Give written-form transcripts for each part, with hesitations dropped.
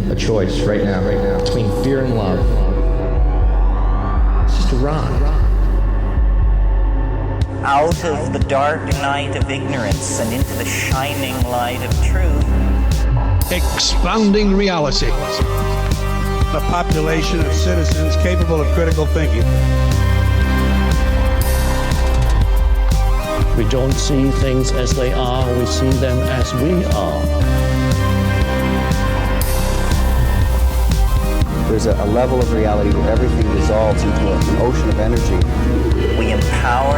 a choice right now, between fear and love. It's just a ride. Out of the dark night of ignorance and into the shining light of truth. Expanding reality. A population of citizens capable of critical thinking. We don't see things as they are, we see them as we are. There's a level of reality where everything dissolves into an ocean of energy. We empower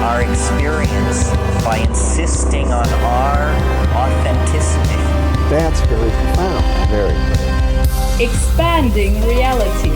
our experience by insisting on our authenticity. That's very profound. Very. Expanding reality.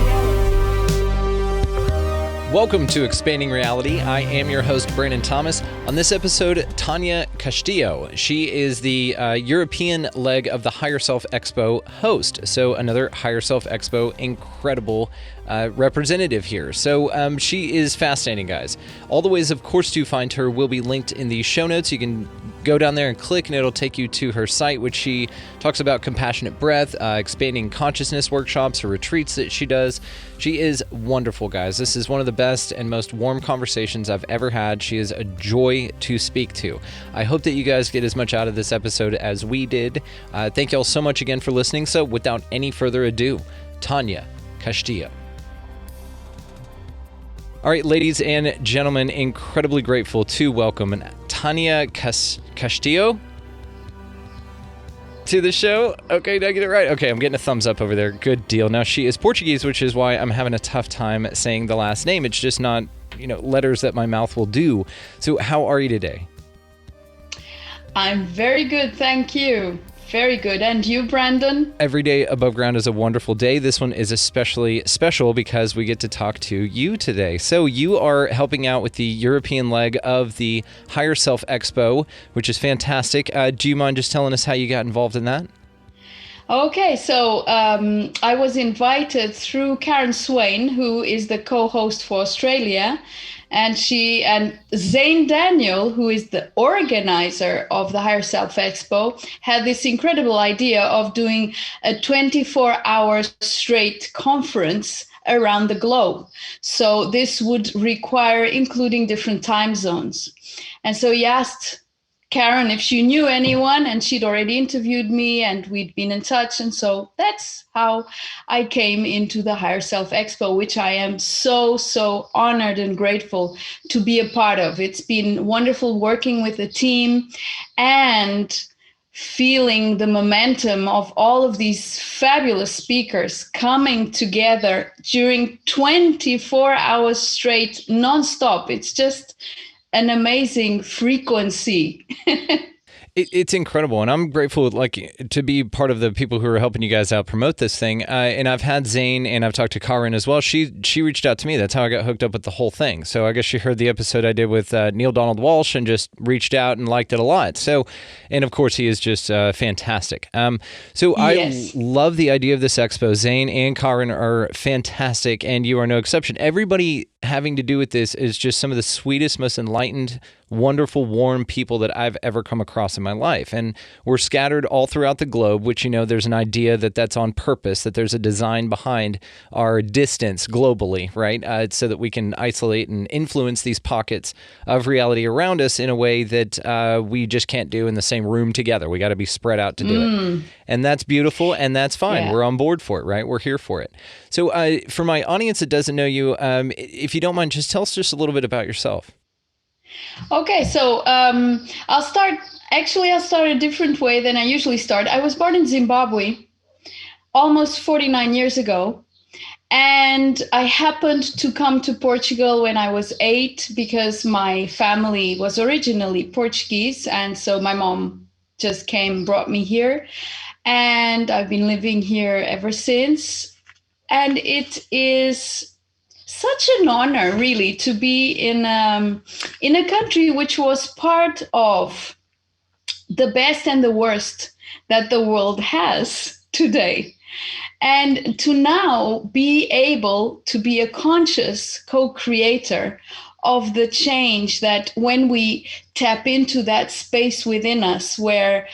Welcome to Expanding Reality. I am your host, Brandon Thomas. On this episode, Tania Castillo. She is the European leg of the Higher Self Expo host. So another Higher Self Expo incredible representative here. So she is fascinating, guys. All the ways, of course, to find her will be linked in the show notes. You can go down there and click, and it'll take you to her site, which she talks about compassionate breath, expanding consciousness workshops, or retreats that she does. She is wonderful, guys. This is one of the best and most warm conversations I've ever had. She is a joy to speak to. I hope that you guys get as much out of this episode as we did. Thank you all so much again for listening. So without any further ado, Tania Castillo. All right, ladies and gentlemen, incredibly grateful to welcome Tania Castillo to the show. Okay, did I get it right? Okay, I'm getting a thumbs up over there. Good deal. Now, she is Portuguese, which is why I'm having a tough time saying the last name. It's just not, letters that my mouth will do. So how are you today? I'm very good, thank you. Very good. And you, Brandon? Every day above ground is a wonderful day. This one is especially special because we get to talk to you today. So you are helping out with the European leg of the Higher Self Expo, which is fantastic. Do you mind just telling us how you got involved in that? Okay, so I was invited through Karen Swain, who is the co-host for Australia, and Zane Daniel, who is the organizer of the Higher Self Expo, had this incredible idea of doing a 24-hour straight conference around the globe. So this would require including different time zones. And so he asked Karen if she knew anyone, and she'd already interviewed me and we'd been in touch. And so that's how I came into the Higher Self Expo, which I am so honored and grateful to be a part of. It's been wonderful working with the team and feeling the momentum of all of these fabulous speakers coming together during 24 hours straight, nonstop. It's just an amazing frequency. It's incredible, and I'm grateful to be part of the people who are helping you guys out promote this thing. And I've had Zane, and I've talked to Karen as well. She reached out to me. That's how I got hooked up with the whole thing. So I guess she heard the episode I did with Neil Donald Walsh and just reached out and liked it a lot. So, and of course, he is just fantastic. So yes. I love the idea of this expo. Zane and Karen are fantastic, and you are no exception. Everybody having to do with this is just some of the sweetest, most enlightened, wonderful, warm people that I've ever come across in my life. And we're scattered all throughout the globe, which, there's an idea that that's on purpose, that there's a design behind our distance globally, right? So that we can isolate and influence these pockets of reality around us in a way that we just can't do in the same room together. We got to be spread out to do it. And that's beautiful, and that's fine. Yeah. We're on board for it, right? We're here for it. So for my audience that doesn't know you, if you don't mind, just tell us just a little bit about yourself. Okay, so I'll start a different way than I usually start. I was born in Zimbabwe almost 49 years ago, and I happened to come to Portugal when I was 8 because my family was originally Portuguese, and so my mom just brought me here, and I've been living here ever since. And it is such an honor, really, to be in a country which was part of the best and the worst that the world has today. And to now be able to be a conscious co-creator of the change that when we tap into that space within us where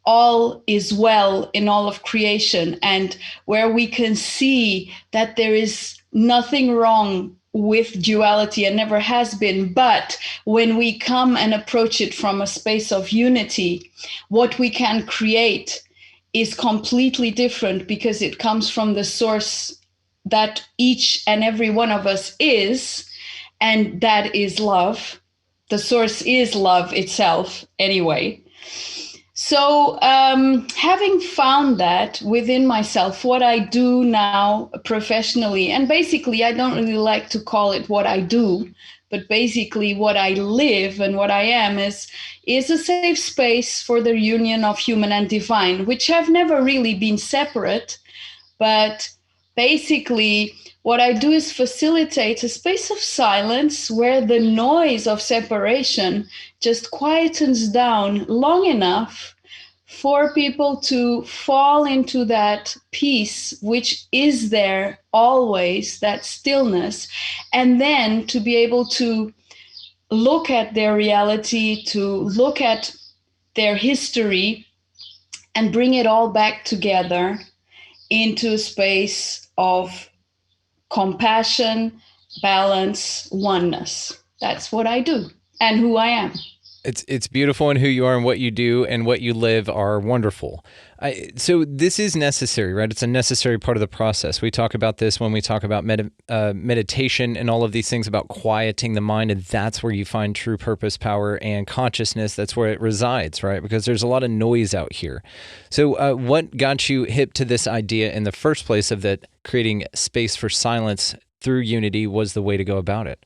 all is well in all of creation, and where we can see that there is nothing wrong with duality and never has been. But when we come and approach it from a space of unity, what we can create is completely different, because it comes from the source that each and every one of us is, and that is love. The source is love itself anyway. So having found that within myself, what I do now professionally, and basically I don't really like to call it what I do, but basically what I live and what I am is a safe space for the union of human and divine, which have never really been separate. But basically what I do is facilitate a space of silence where the noise of separation just quietens down long enough for people to fall into that peace, which is there always, that stillness, and then to be able to look at their reality, to look at their history, and bring it all back together into a space of compassion, balance, oneness. That's what I do and who I am. It's beautiful, and who you are and what you do and what you live are wonderful. So this is necessary, right? It's a necessary part of the process. We talk about this when we talk about meditation and all of these things about quieting the mind, and that's where you find true purpose, power, and consciousness. That's where it resides, right? Because there's a lot of noise out here. So what got you hip to this idea in the first place of that creating space for silence through unity was the way to go about it?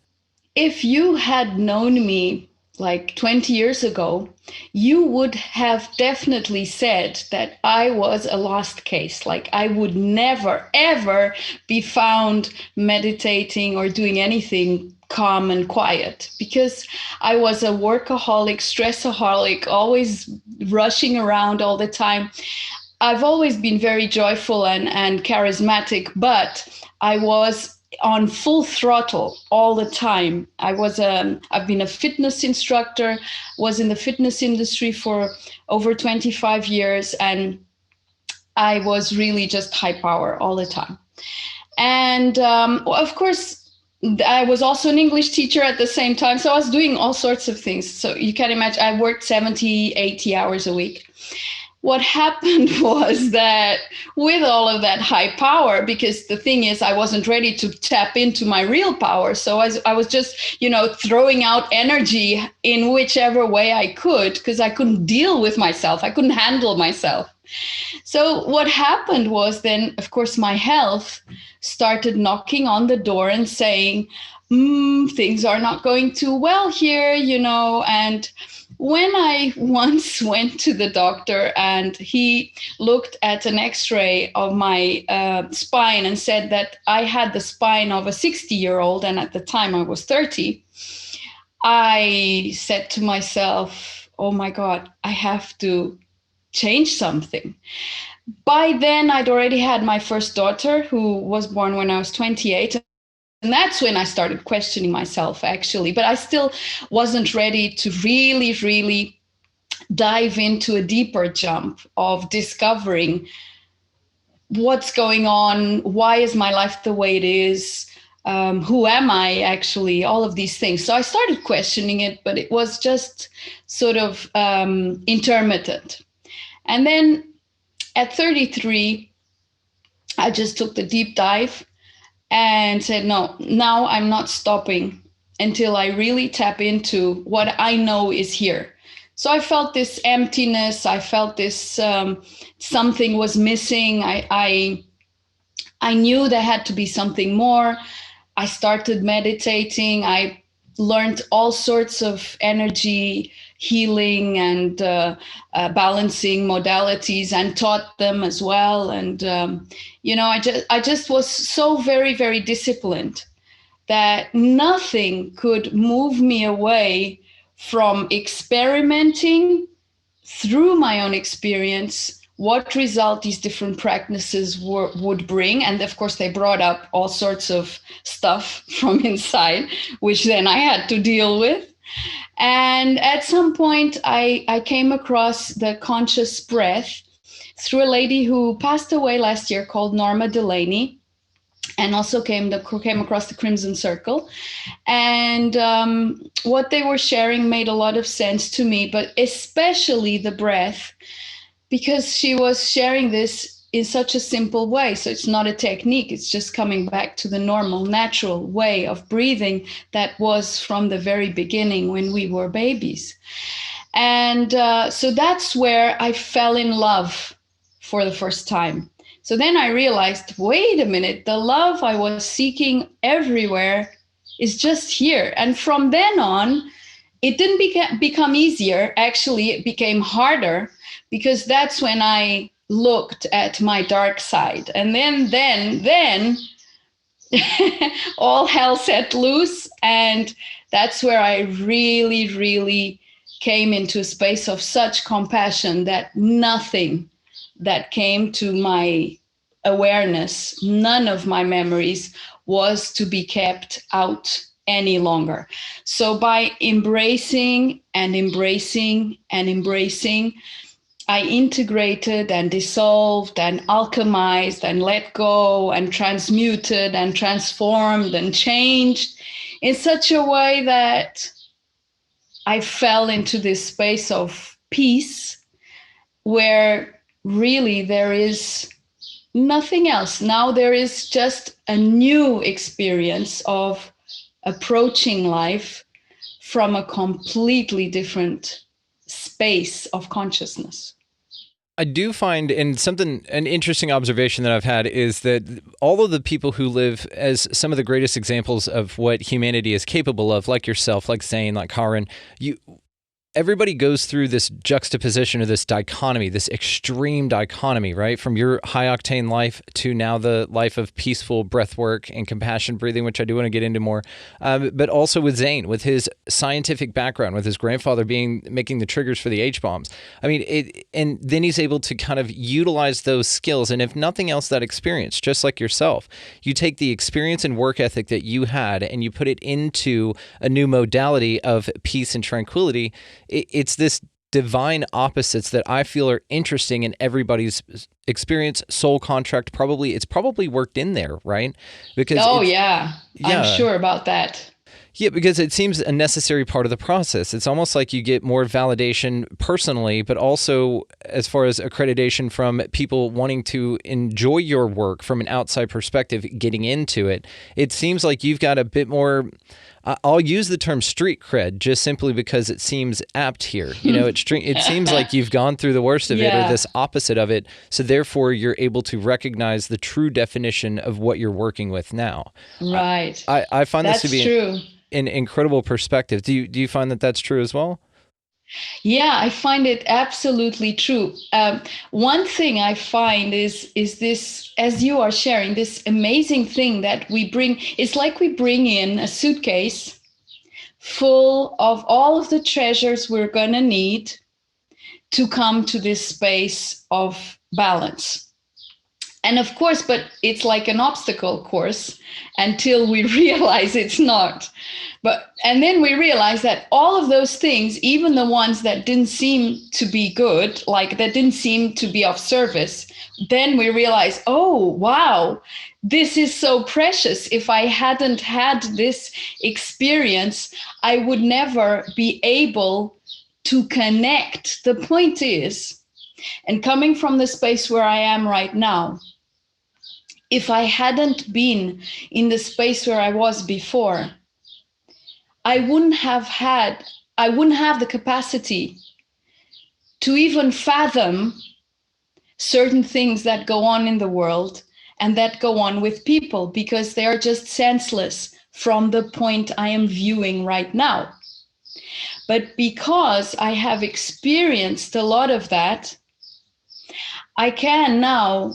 If you had known me like 20 years ago, you would have definitely said that I was a lost case. Like I would never, ever be found meditating or doing anything calm and quiet, because I was a workaholic, stressaholic, always rushing around all the time. I've always been very joyful and charismatic, but I was on full throttle all the time. I've been a fitness instructor, was in the fitness industry for over 25 years, and I was really just high power all the time. And of course, I was also an English teacher at the same time, so I was doing all sorts of things. So you can imagine, I worked 70, 80 hours a week. What happened was that with all of that high power, because the thing is, I wasn't ready to tap into my real power. So I was just, throwing out energy in whichever way I could, because I couldn't deal with myself. I couldn't handle myself. So what happened was then, of course, my health started knocking on the door and saying, things are not going too well here, and when I once went to the doctor and he looked at an x-ray of my spine and said that I had the spine of a 60-year-old, and at the time I was 30, I said to myself, oh my God, I have to change something. By then, I'd already had my first daughter, who was born when I was 28. And that's when I started questioning myself, actually. But I still wasn't ready to really, really dive into a deeper jump of discovering what's going on, why is my life the way it is, who am I actually, all of these things. So I started questioning it, but it was just sort of intermittent. And then at 33, I just took the deep dive and said, no, now I'm not stopping until I really tap into what I know is here. So I felt this emptiness. I felt this something was missing. I knew there had to be something more. I started meditating. I learned all sorts of energy healing and balancing modalities, and taught them as well. And I just was so very, very disciplined that nothing could move me away from experimenting through my own experience what result these different practices would bring. And of course, they brought up all sorts of stuff from inside, which then I had to deal with. And at some point, I came across the conscious breath through a lady who passed away last year called Norma Delaney, and also came across the Crimson Circle. And what they were sharing made a lot of sense to me, but especially the breath, because she was sharing this in such a simple way. So it's not a technique, it's just coming back to the normal, natural way of breathing that was from the very beginning when we were babies. And so that's where I fell in love for the first time. So then I realized, wait a minute, the love I was seeking everywhere is just here. And from then on, it didn't become easier. Actually, it became harder, because that's when I looked at my dark side. And then all hell set loose. And that's where I really, really came into a space of such compassion that nothing that came to my awareness, none of my memories, was to be kept out any longer. So by embracing and embracing and embracing, I integrated and dissolved and alchemized and let go and transmuted and transformed and changed in such a way that I fell into this space of peace where really there is nothing else. Now there is just a new experience of approaching life from a completely different space of consciousness. I do find, and an interesting observation that I've had is that all of the people who live as some of the greatest examples of what humanity is capable of, like yourself, like Zane, like Karin, everybody goes through this juxtaposition or this dichotomy, this extreme dichotomy, right? From your high octane life to now the life of peaceful breath work and compassion breathing, which I do want to get into more. But also with Zane, with his scientific background, with his grandfather making the triggers for the H-bombs. I mean, and then he's able to kind of utilize those skills. And if nothing else, that experience, just like yourself, you take the experience and work ethic that you had and you put it into a new modality of peace and tranquility. It's this divine opposites that I feel are interesting in everybody's experience, soul contract. It's probably worked in there, right? Because yeah, I'm sure about that. Yeah, because it seems a necessary part of the process. It's almost like you get more validation personally, but also as far as accreditation from people wanting to enjoy your work from an outside perspective, getting into it. It seems like you've got a bit more, I'll use the term street cred just simply because it seems apt here. You know, it seems like you've gone through the worst of it or this opposite of it. So therefore, you're able to recognize the true definition of what you're working with now. Right. I find That's this to be true. An incredible perspective. Do you find that that's true as well? Yeah, I find it absolutely true. One thing I find is this, as you are sharing, this amazing thing that we bring. It's like we bring in a suitcase full of all of the treasures we're going to need to come to this space of balance. And of course, but it's like an obstacle course until we realize it's not. And then we realize that all of those things, even the ones that didn't seem to be good, like that didn't seem to be of service, then we realize, oh, wow, this is so precious. If I hadn't had this experience, I would never be able to connect. The point is, and coming from the space where I am right now, if I hadn't been in the space where I was before, I wouldn't have the capacity to even fathom certain things that go on in the world and that go on with people, because they are just senseless from the point I am viewing right now. But because I have experienced a lot of that, I can now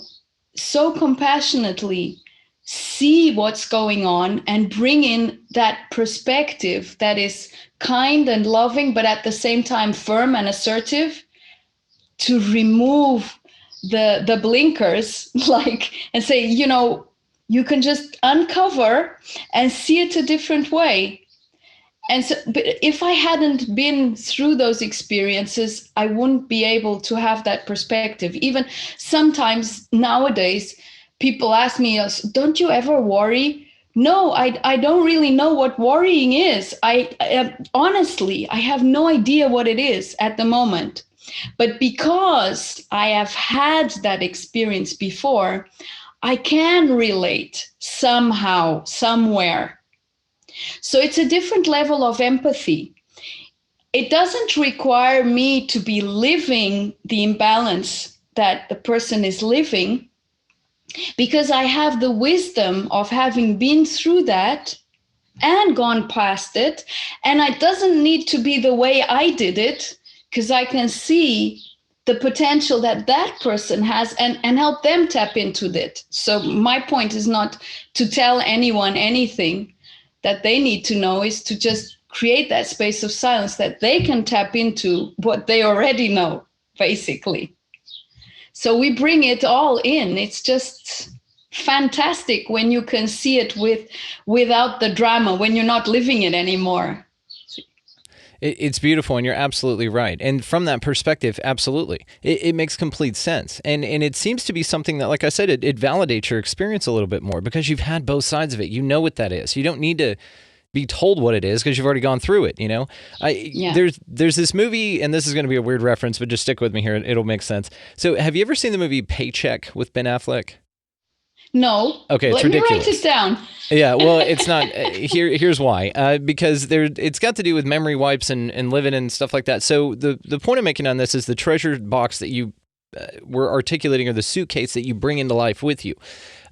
so compassionately see what's going on and bring in that perspective that is kind and loving, but at the same time firm and assertive, to remove the blinkers, and say, you can just uncover and see it a different way. And so, but if I hadn't been through those experiences, I wouldn't be able to have that perspective. Even sometimes nowadays, people ask me, don't you ever worry? No, I don't really know what worrying is. Honestly, I have no idea what it is at the moment. But because I have had that experience before, I can relate somehow, somewhere. So it's a different level of empathy. It doesn't require me to be living the imbalance that the person is living, because I have the wisdom of having been through that and gone past it. And it doesn't need to be the way I did it, because I can see the potential that that person has and help them tap into it. So my point is not to tell anyone anything that they need to know, is to just create that space of silence that they can tap into what they already know, basically. So we bring it all in. It's just fantastic when you can see it without the drama, when you're not living it anymore. It's beautiful, and you're absolutely right. And from that perspective, absolutely, it makes complete sense. And it seems to be something that, like I said, it validates your experience a little bit more, because you've had both sides of it. You know what that is. You don't need to be told what it is, because you've already gone through it. You know, there's this movie, and this is going to be a weird reference, but just stick with me here. It'll make sense. So, have you ever seen the movie Paycheck with Ben Affleck? No. Okay, it's Let ridiculous. me write it down. Yeah, well, it's not. Here's why. Because it's got to do with memory wipes and living and stuff like that. So the point I'm making on this is the treasure box that you were articulating, or the suitcase that you bring into life with you.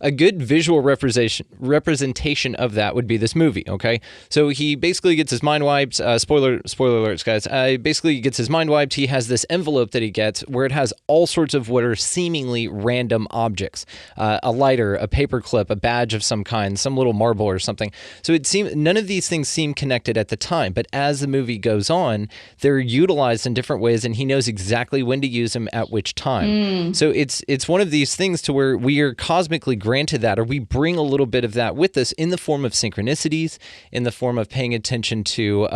A good visual representation of that would be this movie, okay? So he basically gets his mind wiped. Spoiler alerts, guys. Basically, he gets his mind wiped. He has this envelope that he gets where it has all sorts of what are seemingly random objects. A lighter, a paper clip, a badge of some kind, some little marble or something. So it seems none of these things seem connected at the time, but as the movie goes on, they're utilized in different ways, and he knows exactly when to use them at which time. So it's one of these things to where we are cosmically granted that, or we bring a little bit of that with us in the form of synchronicities, in the form of paying attention to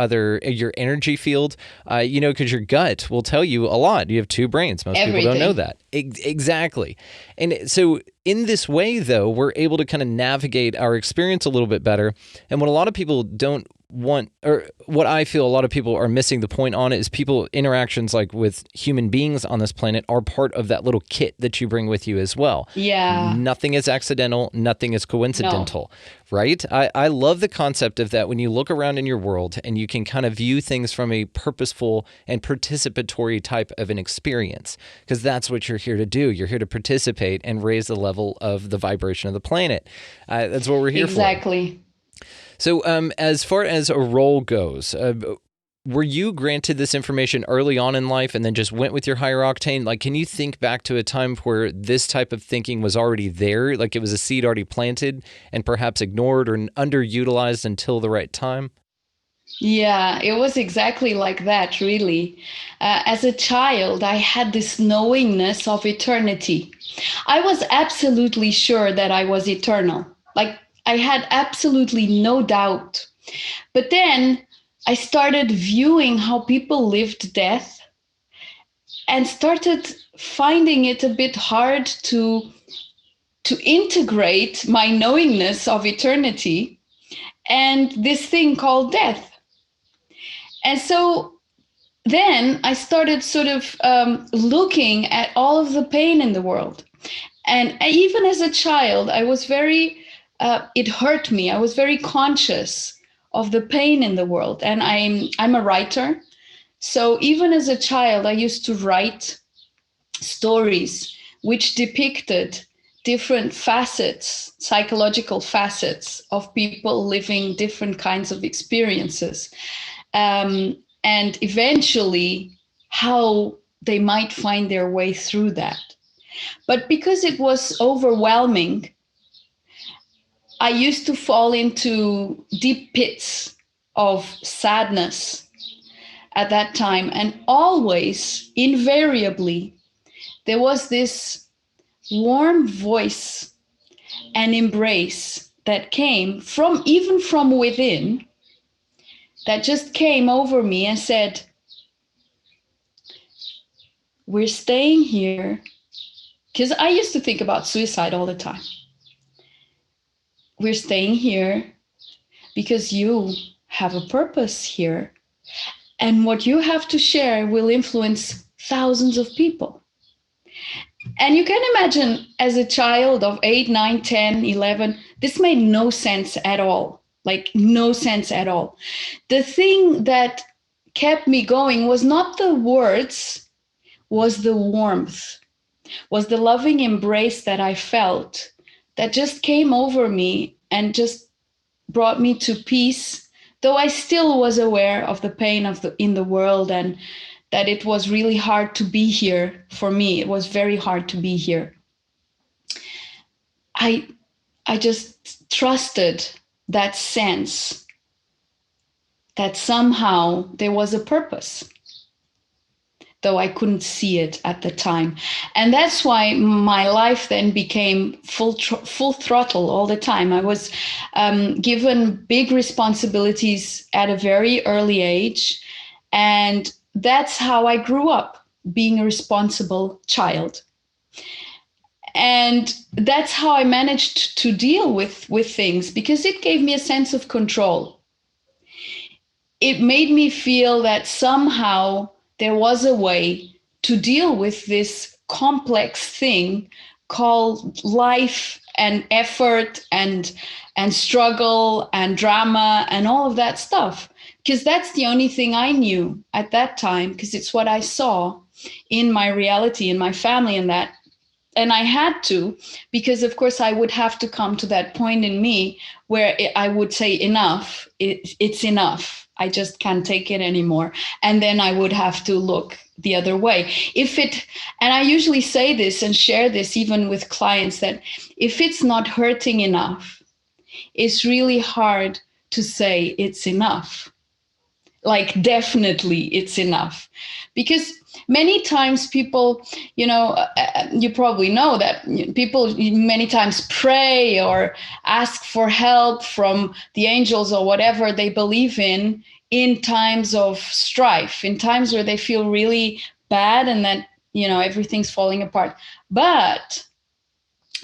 your energy field, because your gut will tell you a lot. You have two brains. Most people don't know that. Exactly. And so in this way, though, we're able to kind of navigate our experience a little bit better. And what a lot of people don't want, or what I feel a lot of people are missing the point on, is interactions like with human beings on this planet are part of that little kit that you bring with you as well. Yeah. Nothing is accidental. Nothing is coincidental, right? I love the concept of that when you look around in your world and you can kind of view things from a purposeful and participatory type of an experience, because that's what you're here to do. You're here to participate and raise the level of the vibration of the planet. That's what we're here for. Exactly. So as far as a role goes, were you granted this information early on in life and then just went with your higher octane? Like, can you think back to a time where this type of thinking was already there, like it was a seed already planted and perhaps ignored or underutilized until the right time? Yeah, it was exactly like that, really. As a child, I had this knowingness of eternity. I was absolutely sure that I was eternal. Like, I had absolutely no doubt. But then I started viewing how people lived death and started finding it a bit hard to integrate my knowingness of eternity and this thing called death. And so then I started sort of looking at all of the pain in the world. And even as a child, I was it hurt me. I was very conscious of the pain in the world. And I'm a writer. So even as a child, I used to write stories which depicted different facets, psychological facets of people living different kinds of experiences. And eventually how they might find their way through that. But because it was overwhelming, I used to fall into deep pits of sadness at that time. And always, invariably, there was this warm voice and embrace that came even from within, that just came over me and said, we're staying here. Because I used to think about suicide all the time. We're staying here because you have a purpose here. And what you have to share will influence thousands of people. And you can imagine, as a child of 8, 9, 10, 11, this made no sense at all. Like, no sense at all. The thing that kept me going was not the words, was the warmth, was the loving embrace that I felt that just came over me and just brought me to peace, though I still was aware of the pain in the world, and that it was really hard to be here for me. It was very hard to be here. I just trusted that sense that somehow there was a purpose, though I couldn't see it at the time. And that's why my life then became full throttle all the time. I was given big responsibilities at a very early age. And that's how I grew up, being a responsible child. And that's how I managed to deal with things, because it gave me a sense of control. It made me feel that somehow there was a way to deal with this complex thing called life and effort and struggle and drama and all of that stuff. Because that's the only thing I knew at that time, because it's what I saw in my reality, in my family, and that. And I had to, because of course I would have to come to that point in me where I would say enough, it's enough. I just can't take it anymore. And then I would have to look the other way. And I usually say this and share this even with clients, that if it's not hurting enough, it's really hard to say it's enough. Like, definitely it's enough. Because many times people, you probably know that people many times pray or ask for help from the angels or whatever they believe in times of strife, in times where they feel really bad and that, everything's falling apart. But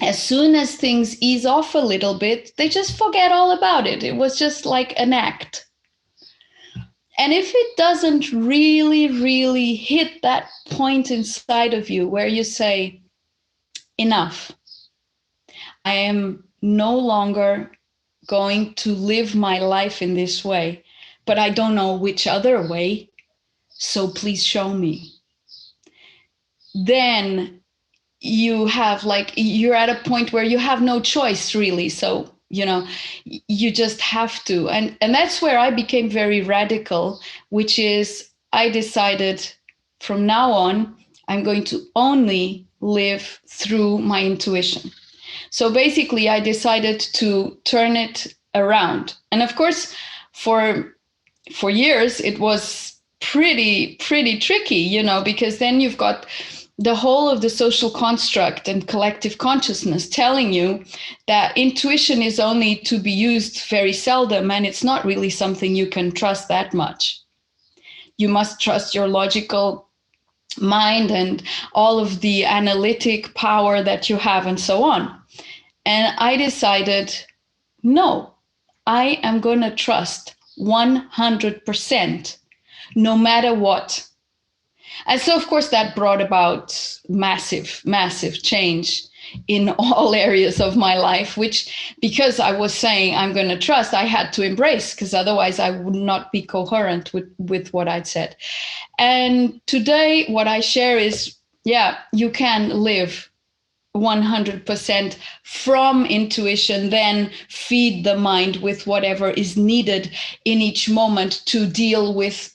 as soon as things ease off a little bit, they just forget all about it. It was just like an act. And if it doesn't really, really hit that point inside of you where you say, enough, I am no longer going to live my life in this way, but I don't know which other way, so please show me. Then you're at a point where you have no choice, really. So you just have to. And that's where I became very radical, which is I decided from now on, I'm going to only live through my intuition. So basically, I decided to turn it around. And of course, for years, it was pretty tricky, because then you've got the whole of the social construct and collective consciousness telling you that intuition is only to be used very seldom, and it's not really something you can trust that much. You must trust your logical mind and all of the analytic power that you have and so on. And I decided, no, I am going to trust 100%, no matter what. And so, of course, that brought about massive change in all areas of my life, which, because I was saying I'm going to trust, I had to embrace, because otherwise I would not be coherent with what I'd said. And today, what I share is, you can live 100% from intuition, then feed the mind with whatever is needed in each moment to deal with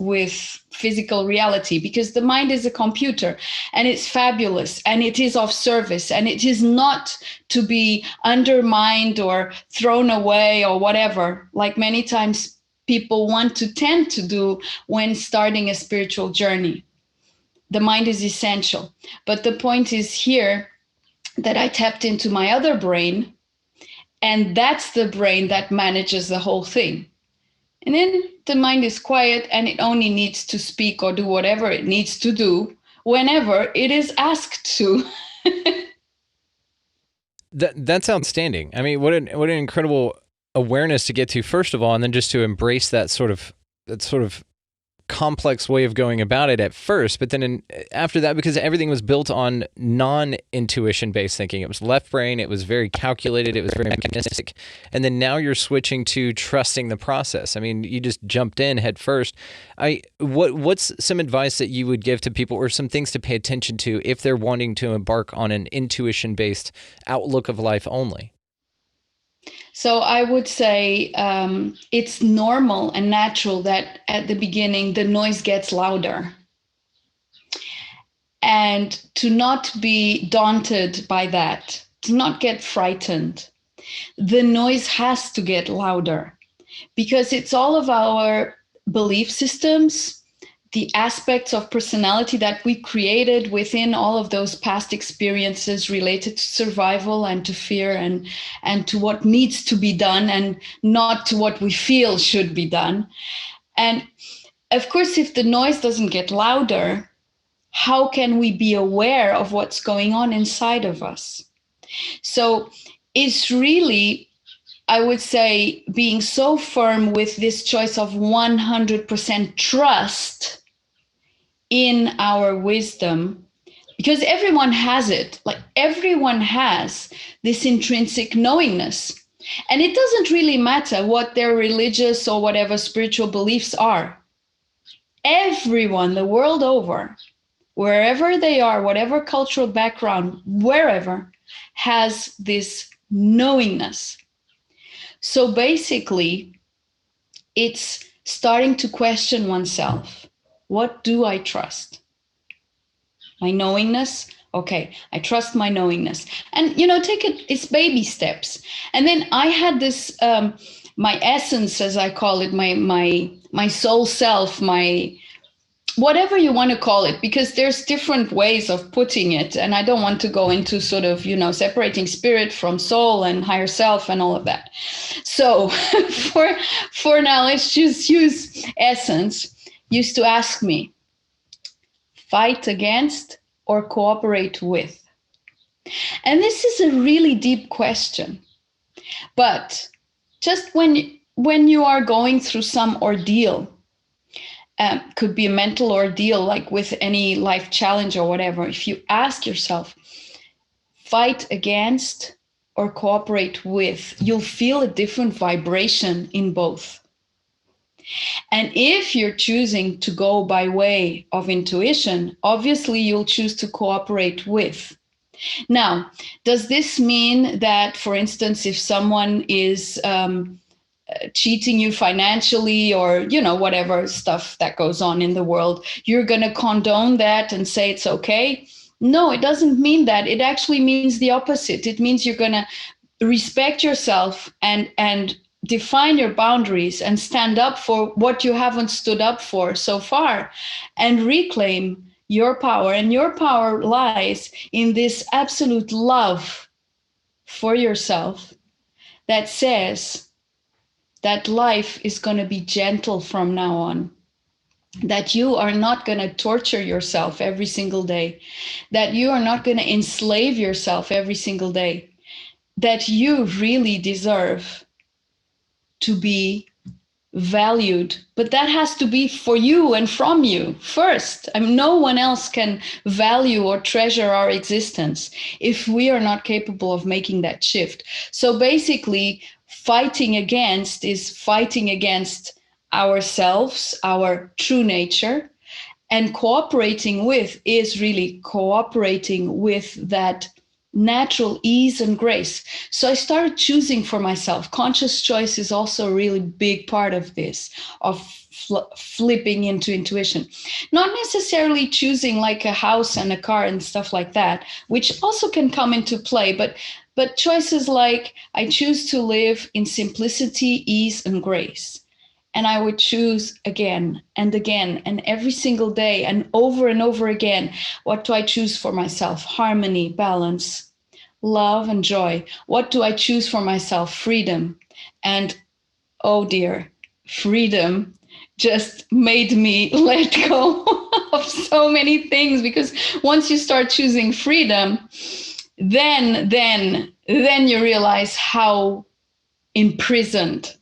physical reality, because the mind is a computer and it's fabulous and it is of service and it is not to be undermined or thrown away or whatever, like many times people tend to do when starting a spiritual journey. The mind is essential. But the point is here that I tapped into my other brain, and that's the brain that manages the whole thing. And then the mind is quiet and it only needs to speak or do whatever it needs to do whenever it is asked to. That's outstanding. I mean, what an incredible awareness to get to, first of all, and then just to embrace that sort of complex way of going about it at first, but then after that, because everything was built on non-intuition based thinking, it was left brain, it was very calculated, it was very mechanistic, and then now you're switching to trusting the process. I mean, you just jumped in head first. What's some advice that you would give to people, or some things to pay attention to if they're wanting to embark on an intuition based outlook of life only? So I would say it's normal and natural that at the beginning the noise gets louder. And to not be daunted by that, to not get frightened. The noise has to get louder because it's all of our belief systems, the aspects of personality that we created within all of those past experiences related to survival and to fear and to what needs to be done and not to what we feel should be done. And of course, if the noise doesn't get louder, how can we be aware of what's going on inside of us? So it's really, I would say, being so firm with this choice of 100% trust in our wisdom, because everyone has it. Like everyone has this intrinsic knowingness. And it doesn't really matter what their religious or whatever spiritual beliefs are. Everyone the world over, wherever they are, whatever cultural background, wherever, has this knowingness. So basically, it's starting to question oneself. What do I trust? My knowingness? Okay, I trust my knowingness. And, take it's baby steps. And then I had this, my essence, as I call it, my soul self, my whatever you want to call it, because there's different ways of putting it. And I don't want to go into sort of, separating spirit from soul and higher self and all of that. So for now, let's just use essence. Used to ask me, fight against or cooperate with? And this is a really deep question. But just when you are going through some ordeal, could be a mental ordeal, like with any life challenge or whatever, if you ask yourself, fight against or cooperate with, you'll feel a different vibration in both. And if you're choosing to go by way of intuition, obviously you'll choose to cooperate with. Now, does this mean that, for instance, if someone is cheating you financially or, whatever stuff that goes on in the world, you're going to condone that and say it's okay? No, it doesn't mean that. It actually means the opposite. It means you're going to respect yourself and define your boundaries and stand up for what you haven't stood up for so far and reclaim your power. And your power lies in this absolute love for yourself that says that life is going to be gentle from now on, that you are not going to torture yourself every single day, that you are not going to enslave yourself every single day, that you really deserve to be valued, but that has to be for you and from you first. I mean, no one else can value or treasure our existence if we are not capable of making that shift. So basically, fighting against is fighting against ourselves, our true nature, and cooperating with is really cooperating with that natural ease and grace. So I started choosing for myself. Conscious choice is also a really big part of this, of flipping into intuition. Not necessarily choosing like a house and a car and stuff like that, which also can come into play, but choices like I choose to live in simplicity, ease, and grace. And I would choose again and again and every single day and over again. What do I choose for myself? Harmony, balance, love, and joy. What do I choose for myself? Freedom. And oh dear, freedom just made me let go of so many things, because once you start choosing freedom, then you realize how imprisoned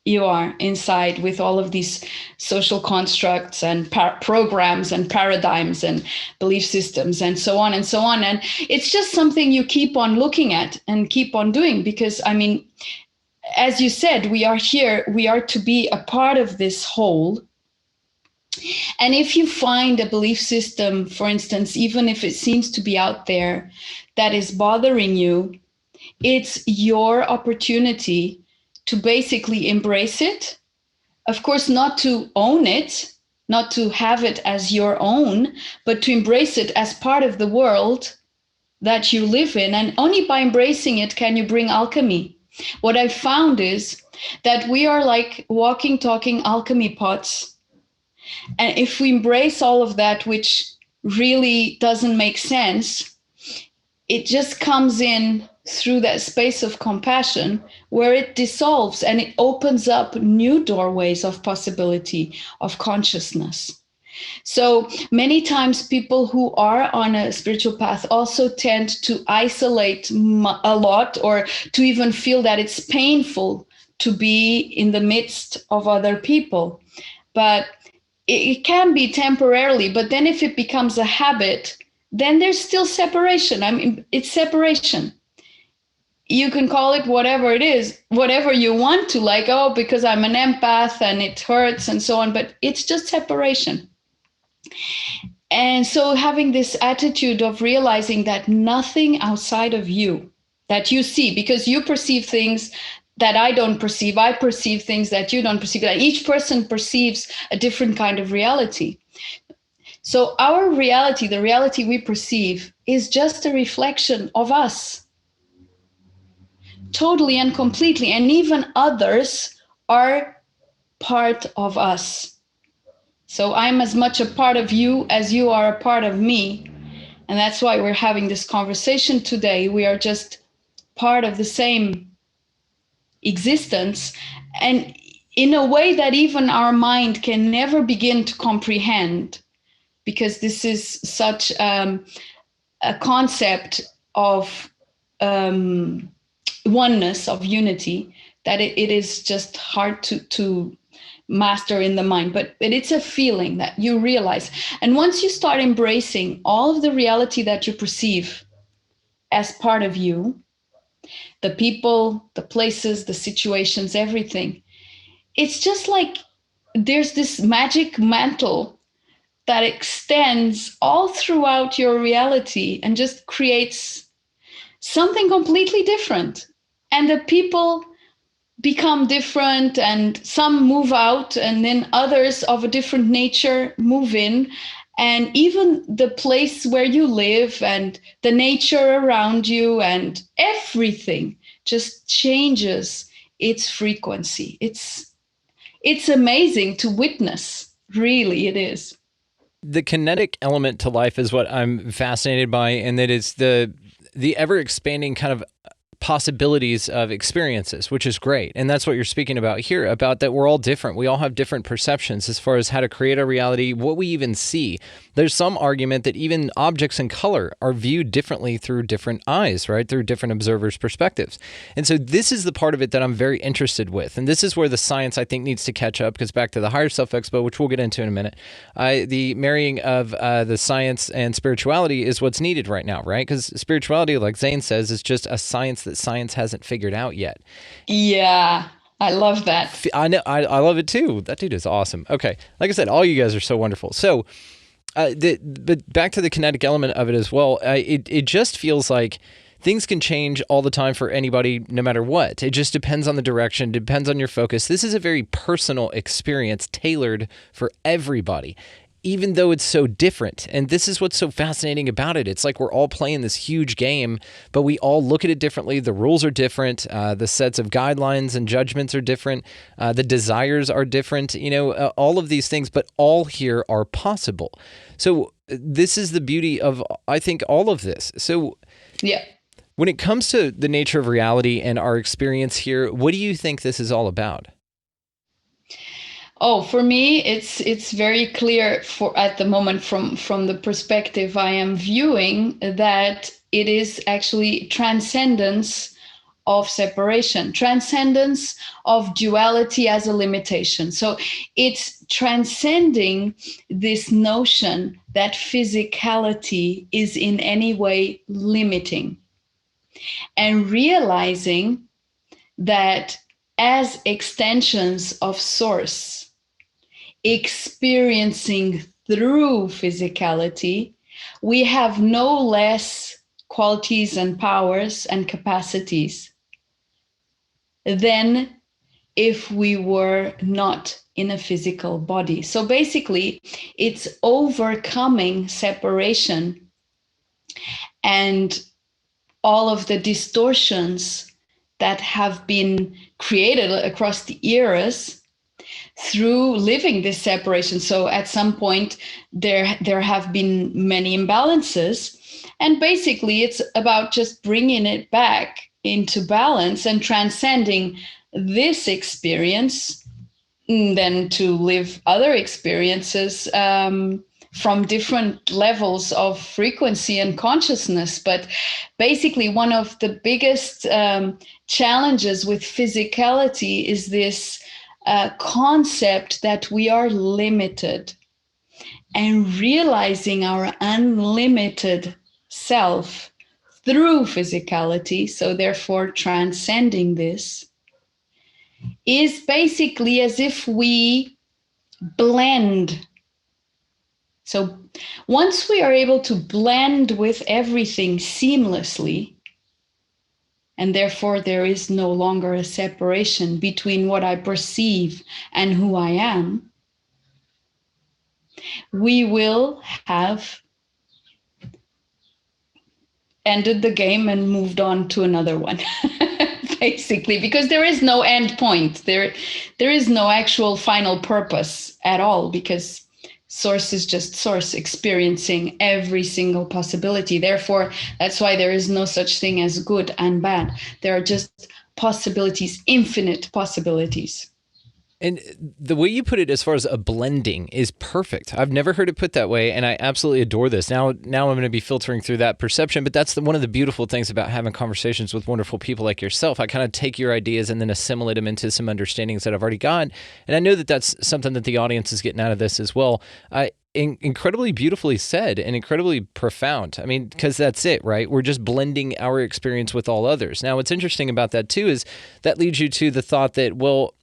you are inside with all of these social constructs and programs and paradigms and belief systems and so on and so on. And it's just something you keep on looking at and keep on doing, because I mean, as you said, we are here, we are to be a part of this whole. And if you find a belief system, for instance, even if it seems to be out there, that is bothering you, it's your opportunity to basically embrace it. Of course, not to own it, not to have it as your own, but to embrace it as part of the world that you live in. And only by embracing it can you bring alchemy. What I found is that we are like walking, talking alchemy pots. And if we embrace all of that, which really doesn't make sense, it just comes in through that space of compassion where it dissolves and it opens up new doorways of possibility, of consciousness. So many times people who are on a spiritual path also tend to isolate a lot, or to even feel that it's painful to be in the midst of other people. But it can be temporarily, but then if it becomes a habit, then there's still separation. I mean, it's separation. You can call it whatever it is, whatever you want to, like, oh, because I'm an empath and it hurts and so on, but it's just separation. And so having this attitude of realizing that nothing outside of you that you see, because you perceive things that I don't perceive, I perceive things that you don't perceive, that each person perceives a different kind of reality. So our reality, the reality we perceive, is just a reflection of us. Totally and completely. And even others are part of us. So I'm as much a part of you as you are a part of me. And that's why we're having this conversation today. We are just part of the same existence. And in a way that even our mind can never begin to comprehend, because this is such a concept of oneness, of unity, that it is just hard to master in the mind. But it's a feeling that you realize. And once you start embracing all of the reality that you perceive as part of you, the people, the places, the situations, everything, it's just like there's this magic mantle that extends all throughout your reality and just creates something completely different. And the people become different, and some move out, and then others of a different nature move in. And even the place where you live and the nature around you and everything just changes its frequency. It's amazing to witness. Really, it is. The kinetic element to life is what I'm fascinated by, and that is the ever expanding kind of possibilities of experiences, which is great. And that's what you're speaking about here, about that we're all different. We all have different perceptions as far as how to create a reality, what we even see. There's some argument that even objects in color are viewed differently through different eyes, right? Through different observers' perspectives. And so this is the part of it that I'm very interested with. And this is where the science, I think, needs to catch up, because back to the Higher Self Expo, which we'll get into in a minute, the marrying of the science and spirituality is what's needed right now, right? Because spirituality, like Zane says, is just a science that science hasn't figured out yet. Yeah, I love that. I know. I love it too. That dude is awesome. Okay. Like I said, all you guys are so wonderful. So, but back to the kinetic element of it as well. It just feels like things can change all the time for anybody, no matter what. It just depends on the direction, depends on your focus. This is a very personal experience tailored for everybody, even though it's so different. And this is what's so fascinating about it. It's like we're all playing this huge game, but we all look at it differently. The rules are different. The sets of guidelines and judgments are different. The desires are different, all of these things, but all here are possible. So this is the beauty of, I think, all of this. So yeah. When it comes to the nature of reality and our experience here, what do you think this is all about? Oh, for me, it's very clear for at the moment from the perspective I am viewing that it is actually transcendence of separation, transcendence of duality as a limitation. So it's transcending this notion that physicality is in any way limiting, and realizing that as extensions of source, experiencing through physicality, we have no less qualities and powers and capacities than if we were not in a physical body. So basically, it's overcoming separation and all of the distortions that have been created across the eras through living this separation. So at some point, there have been many imbalances. And basically, it's about just bringing it back into balance and transcending this experience, then to live other experiences from different levels of frequency and consciousness. But basically, one of the biggest challenges with physicality is this concept that we are limited, and realizing our unlimited self through physicality, so therefore transcending this, is basically as if we blend. So once we are able to blend with everything seamlessly, and therefore there is no longer a separation between what I perceive and who I am, we will have ended the game and moved on to another one. Basically, because there is no end point. There is no actual final purpose at all, because source is just source experiencing every single possibility. Therefore, that's why there is no such thing as good and bad. There are just possibilities, infinite possibilities. And the way you put it as far as a blending is perfect. I've never heard it put that way, and I absolutely adore this. Now I'm going to be filtering through that perception, but that's one of the beautiful things about having conversations with wonderful people like yourself. I kind of take your ideas and then assimilate them into some understandings that I've already got, and I know that that's something that the audience is getting out of this as well. Incredibly beautifully said and incredibly profound. I mean, because that's it, right? We're just blending our experience with all others. Now, what's interesting about that, too, is that leads you to the thought that, well,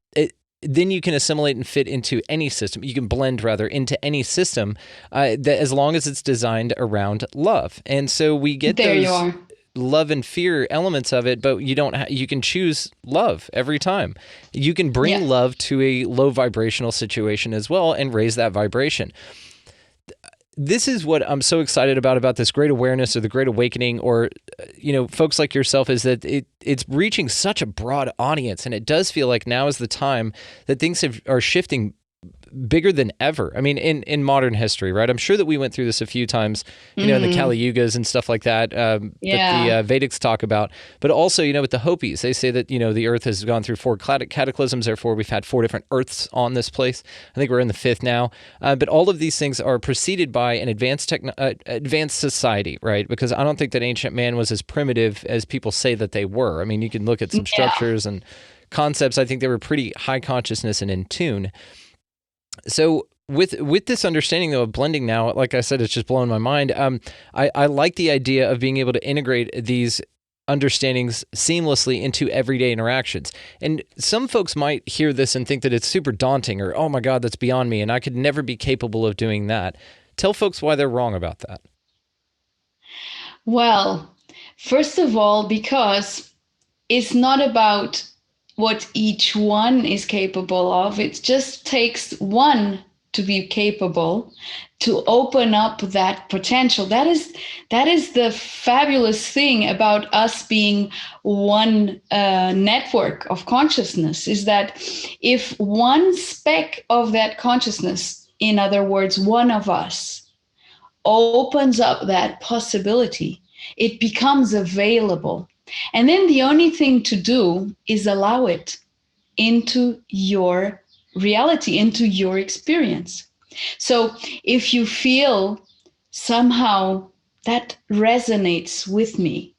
then you can assimilate and fit into any system. You can blend, rather, into any system that as long as it's designed around love. And so we get those love and fear elements of it, but you can choose love every time. You can bring love to a low vibrational situation as well and raise that vibration. This is what I'm so excited about this great awareness or the great awakening, or, folks like yourself, is that it's reaching such a broad audience. And it does feel like now is the time that things are shifting bigger than ever. I mean, in modern history, right? I'm sure that we went through this a few times, in the Kali Yugas and stuff like that, that the Vedics talk about. But also, with the Hopis, they say that, the earth has gone through 4 cataclysms. Therefore, we've had 4 different earths on this place. I think we're in the 5th now. But all of these things are preceded by an advanced society, right? Because I don't think that ancient man was as primitive as people say that they were. I mean, you can look at some structures and concepts. I think they were pretty high consciousness and in tune. So with this understanding, though, of blending now, like I said, it's just blowing my mind. I like the idea of being able to integrate these understandings seamlessly into everyday interactions. And some folks might hear this and think that it's super daunting, or, oh my God, that's beyond me, and I could never be capable of doing that. Tell folks why they're wrong about that. Well, first of all, because it's not about what each one is capable of. It just takes one to be capable, to open up that potential. That is the fabulous thing about us being one network of consciousness, is that if one speck of that consciousness, in other words, one of us, opens up that possibility, it becomes available. And then the only thing to do is allow it into your reality, into your experience. So if you feel somehow that resonates with me,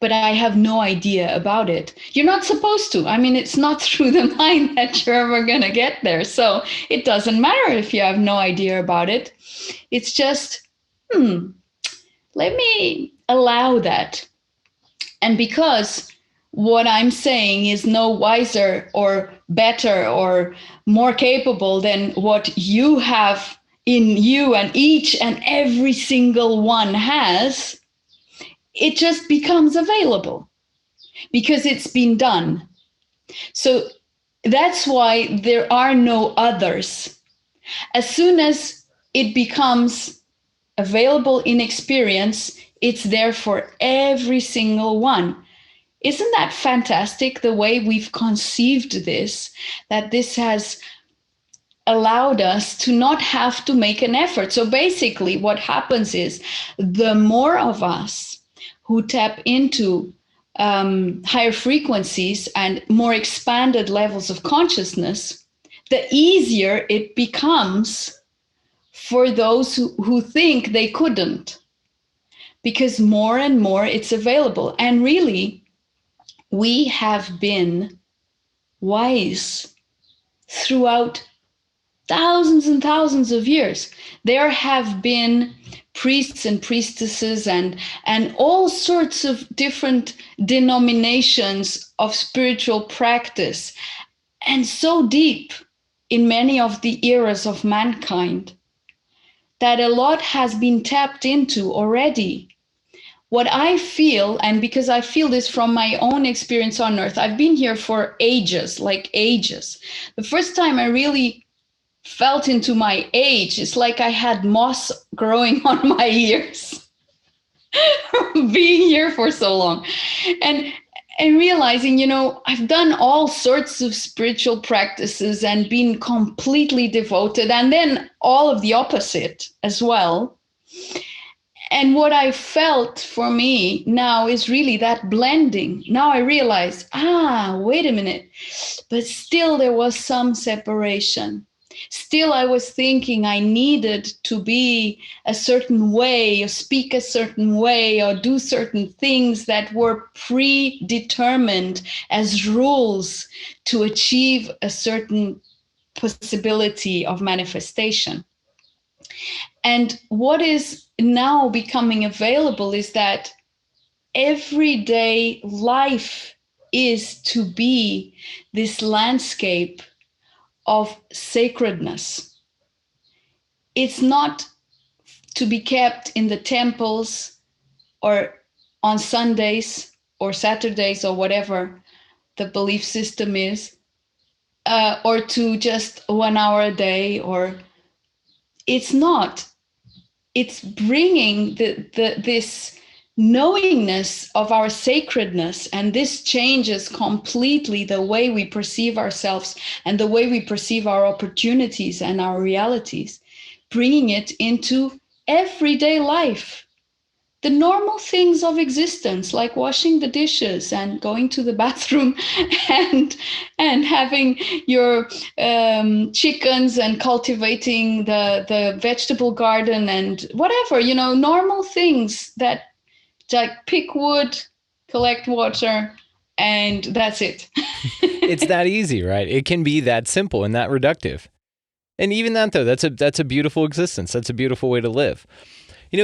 but I have no idea about it, you're not supposed to. I mean, it's not through the mind that you're ever going to get there. So it doesn't matter if you have no idea about it. It's just, let me allow that. And because what I'm saying is no wiser or better or more capable than what you have in you, and each and every single one has, it just becomes available because it's been done. So that's why there are no others. As soon as it becomes available in experience, it's there for every single one. Isn't that fantastic, the way we've conceived this, that this has allowed us to not have to make an effort? So basically what happens is the more of us who tap into higher frequencies and more expanded levels of consciousness, the easier it becomes for those who think they couldn't, because more and more it's available. And really, we have been wise throughout thousands and thousands of years. There have been priests and priestesses and all sorts of different denominations of spiritual practice, and so deep in many of the eras of mankind that a lot has been tapped into already. What I feel, and because I feel this from my own experience on Earth, I've been here for ages, like ages. The first time I really felt into my age, it's like I had moss growing on my ears being here for so long, and realizing, I've done all sorts of spiritual practices and been completely devoted, and then all of the opposite as well. And what I felt for me now is really that blending. Now I realize, wait a minute, but still there was some separation. Still, I was thinking I needed to be a certain way, or speak a certain way, or do certain things that were predetermined as rules to achieve a certain possibility of manifestation. And what is now becoming available is that everyday life is to be this landscape of sacredness. It's not to be kept in the temples or on Sundays or Saturdays or whatever the belief system is, or to just 1 hour a day, or it's not. It's bringing this knowingness of our sacredness, and this changes completely the way we perceive ourselves and the way we perceive our opportunities and our realities, bringing it into everyday life. The normal things of existence, like washing the dishes and going to the bathroom and having your chickens and cultivating the vegetable garden and whatever, normal things that, like, pick wood, collect water, and that's it. It's that easy, right? It can be that simple and that reductive. And even that, though, that's a beautiful existence. That's a beautiful way to live.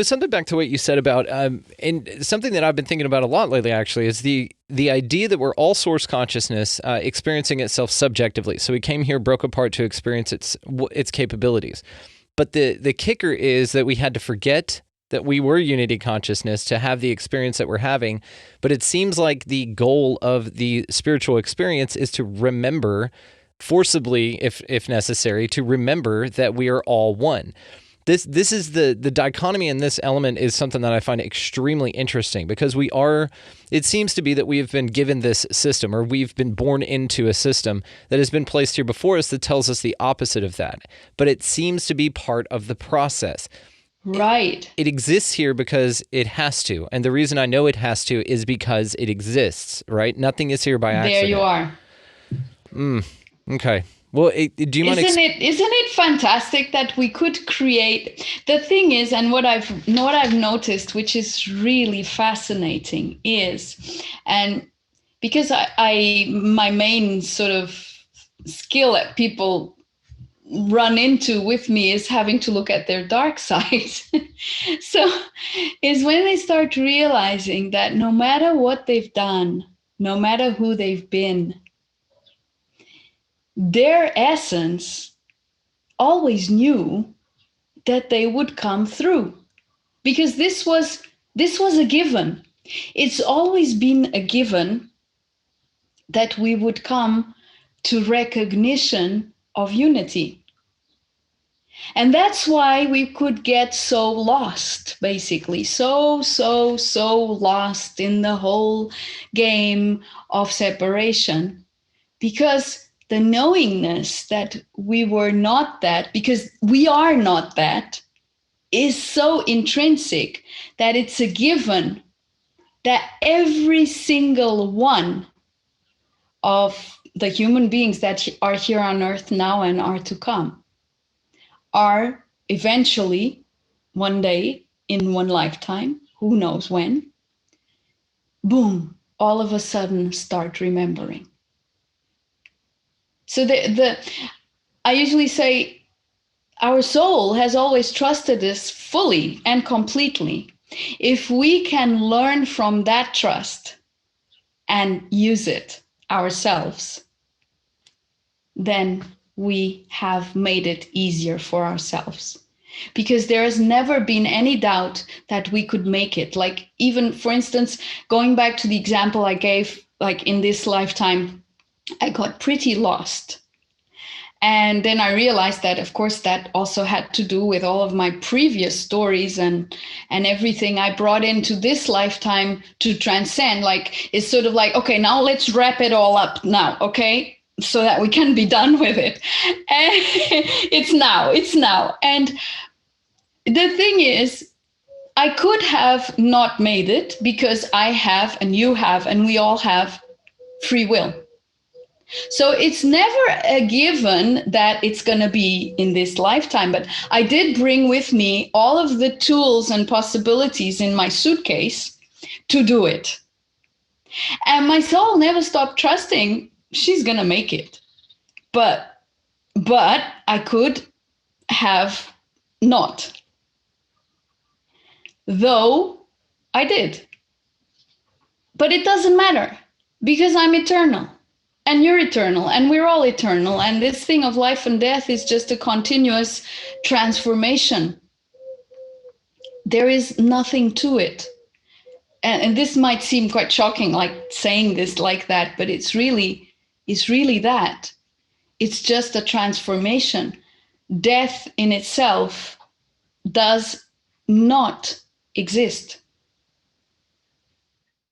Something back to what you said about, and something that I've been thinking about a lot lately, actually, is the idea that we're all source consciousness experiencing itself subjectively. So we came here, broke apart to experience its capabilities. But the kicker is that we had to forget that we were unity consciousness to have the experience that we're having. But it seems like the goal of the spiritual experience is to remember, forcibly, if necessary, to remember that we are all one. This is the dichotomy in this element is something that I find extremely interesting, because it seems to be that we have been given this system, or we've been born into a system that has been placed here before us that tells us the opposite of that. But it seems to be part of the process. Right. It exists here because it has to. And the reason I know it has to is because it exists, right? Nothing is here by accident. There you are. Okay. Well, do you mind? Isn't it fantastic that we could create? The thing is, and what I've noticed, which is really fascinating, is, and because I my main sort of skill that people run into with me is having to look at their dark side. So is when they start realizing that no matter what they've done, no matter who they've been, their essence always knew that they would come through, because this was a given. It's always been a given that we would come to recognition of unity. And that's why we could get so lost, basically, so lost in the whole game of separation, because the knowingness that we were not that, because we are not that, is so intrinsic that it's a given that every single one of the human beings that are here on earth now and are to come are eventually, one day, in one lifetime, who knows when, boom, all of a sudden start remembering. So I usually say our soul has always trusted us fully and completely. If we can learn from that trust and use it ourselves, then we have made it easier for ourselves. Because there has never been any doubt that we could make it. Like, even, for instance, going back to the example I gave, like in this lifetime, I got pretty lost. And then I realized that, of course, that also had to do with all of my previous stories and everything I brought into this lifetime to transcend. Like, it's sort of like, okay, now let's wrap it all up now, okay? So that we can be done with it. And it's now. And the thing is, I could have not made it, because I have, and you have, and we all have free will. So it's never a given that it's going to be in this lifetime. But I did bring with me all of the tools and possibilities in my suitcase to do it. And my soul never stopped trusting she's going to make it. But I could have not. Though I did. But it doesn't matter, because I'm eternal. And you're eternal, and we're all eternal. And this thing of life and death is just a continuous transformation. There is nothing to it. And this might seem quite shocking, like saying this like that, but it's really that. It's just a transformation. Death in itself does not exist.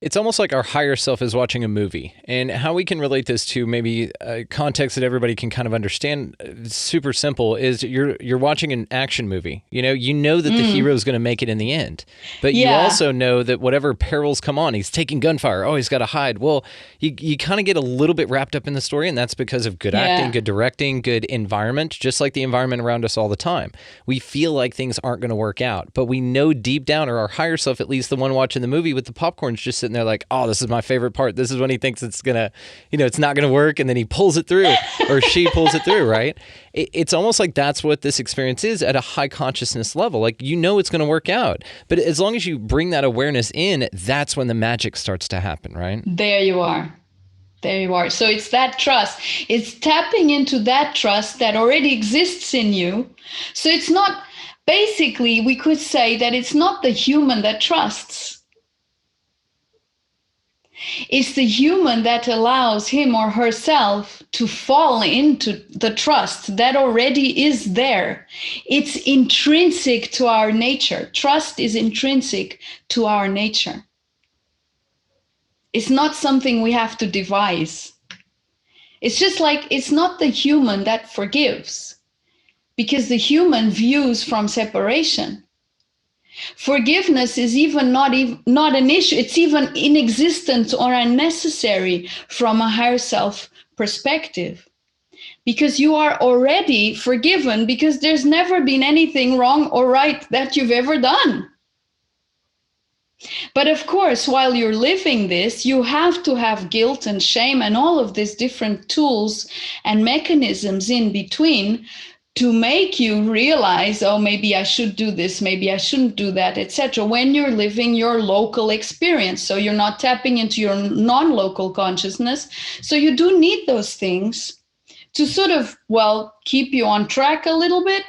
It's almost like our higher self is watching a movie, and how we can relate this to maybe a context that everybody can kind of understand. Super simple is you're watching an action movie. You know that the hero is going to make it in the end, but you also know that whatever perils come on, he's taking gunfire. Oh, he's got to hide. Well, you kind of get a little bit wrapped up in the story, and that's because of good acting, good directing, good environment, just like the environment around us all the time. We feel like things aren't going to work out, but we know deep down, or our higher self, at least the one watching the movie with the popcorn's just sitting there like, oh, this is my favorite part. This is when he thinks it's gonna, it's not gonna work, and then he pulls it through, or she pulls it through, right? It's almost like that's what this experience is at a high consciousness level. Like, it's gonna work out, but as long as you bring that awareness in, that's when the magic starts to happen, right? There you are. So it's that trust. It's tapping into that trust that already exists in you. So it's not, basically, we could say that it's not the human that trusts. It's the human that allows him or herself to fall into the trust that already is there. It's intrinsic to our nature. Trust is intrinsic to our nature. It's not something we have to devise. It's just like, it's not the human that forgives, because the human views from separation. Forgiveness is even not an issue. It's even inexistent or unnecessary from a higher self perspective. because you are already forgiven, because there's never been anything wrong or right that you've ever done. But of course, while you're living this, you have to have guilt and shame and all of these different tools and mechanisms in between to make you realize, oh, maybe I should do this, maybe I shouldn't do that, etc. when you're living your local experience. So you're not tapping into your non-local consciousness. So you do need those things to sort of, well, keep you on track a little bit.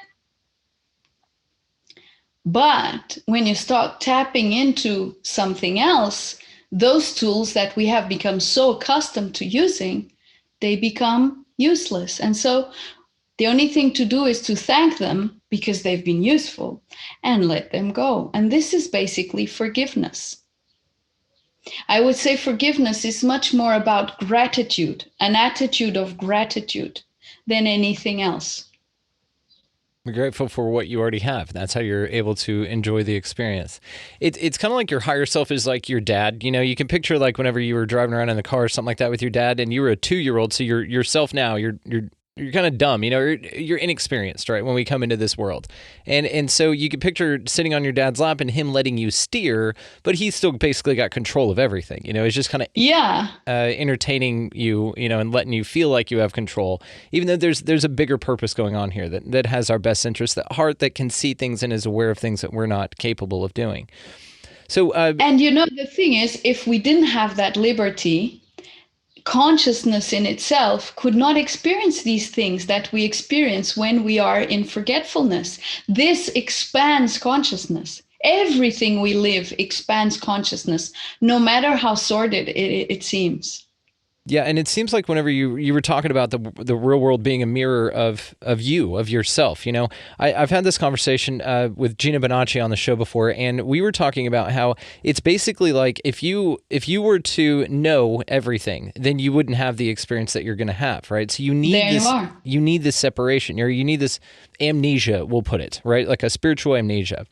But when you start tapping into something else, those tools that we have become so accustomed to using, they become useless. And so the only thing to do is to thank them because they've been useful and let them go. And this is basically forgiveness. I would say forgiveness is much more about gratitude, an attitude of gratitude, than anything else. Be grateful for what you already have. That's how you're able to enjoy the experience. It's kind of like your higher self is like your dad. You know, you can picture like whenever you were driving around in the car or something like that with your dad, and you were a 2-year-old, so you're yourself now. You're kind of dumb, you know, you're inexperienced, right, when we come into this world. And so you can picture sitting on your dad's lap and him letting you steer, but he's still basically got control of everything. You know, it's just kind of entertaining you, you know, and letting you feel like you have control, even though there's a bigger purpose going on here that has our best interest, that heart that can see things and is aware of things that we're not capable of doing. So, and you know, the thing is, if we didn't have that liberty, consciousness in itself could not experience these things that we experience when we are in forgetfulness. This expands consciousness. Everything we live expands consciousness, no matter how sordid it seems. Yeah, and it seems like whenever you were talking about the real world being a mirror of you, of yourself, you know, I've had this conversation with Gina Bonacci on the show before, and we were talking about how it's basically like if you were to know everything, then you wouldn't have the experience that you're going to have, right? So you need this separation, or you need this amnesia, we'll put it, right? Like a spiritual amnesia.